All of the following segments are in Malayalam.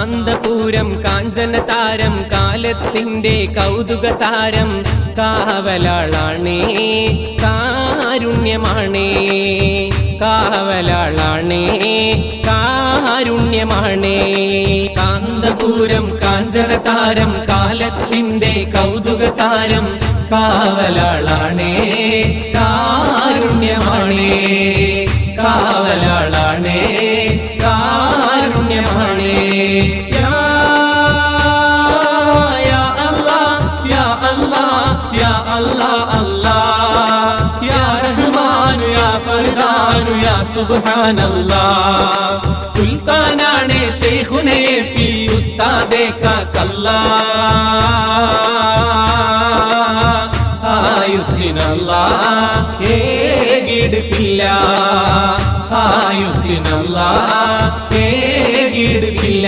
കാന്തപൂരം കാഞ്ചനതാരം കാലത്തിന്റെ കൗതുകസാരം കാവലാളാണേ കാരുണ്യമാണേ കാവലാളാണേ കാരുണ്യമാണേ കാന്തപൂരം കാഞ്ചനതാരം കാലത്തിന്റെ കൗതുകസാരം കാവലാളാണേ കാരുണ്യമാണേ കാവലാളാണേ കാരുണ്യമാണേ യാ അല്ലാഹ് യാ അല്ലാഹ് യാ അല്ലാഹ് അല്ലാഹ് യാ റഹ്മാൻ യാ ഫർദാൻ യാ സുബ്ഹാനല്ലാഹ് സുൽത്താനാണേ ശൈഖുനേ പി ഉസ്താദേ കാ കല്ലാ ആയുസ്സിനല്ലാഹ് ഏകിടുക്കില്ല ആയുസ്സിനല്ലാഹ് ഏകിടുക്കില്ല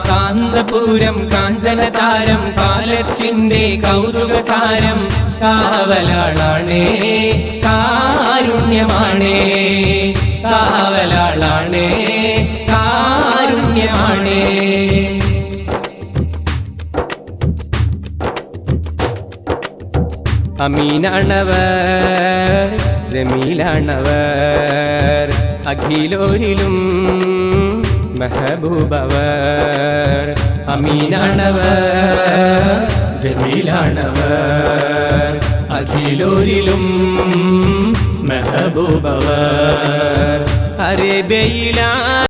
കാന്തപൂരം കാഞ്ചനതാരം കാലത്തിന്റെ കൗതുകസാരം കാവലാളാണേ കാരുണ്യമാണേ കാവലാളാണേ കാരുണ്യമാണേ അമീനാണവർ ജമീലാണവർ അഖിലോരിലും മെഹബൂബവർ അമീനാണവർ ജമീലാണവർ അഖിലോരിലും മെഹബൂബവർ അറേബ്യയിലാ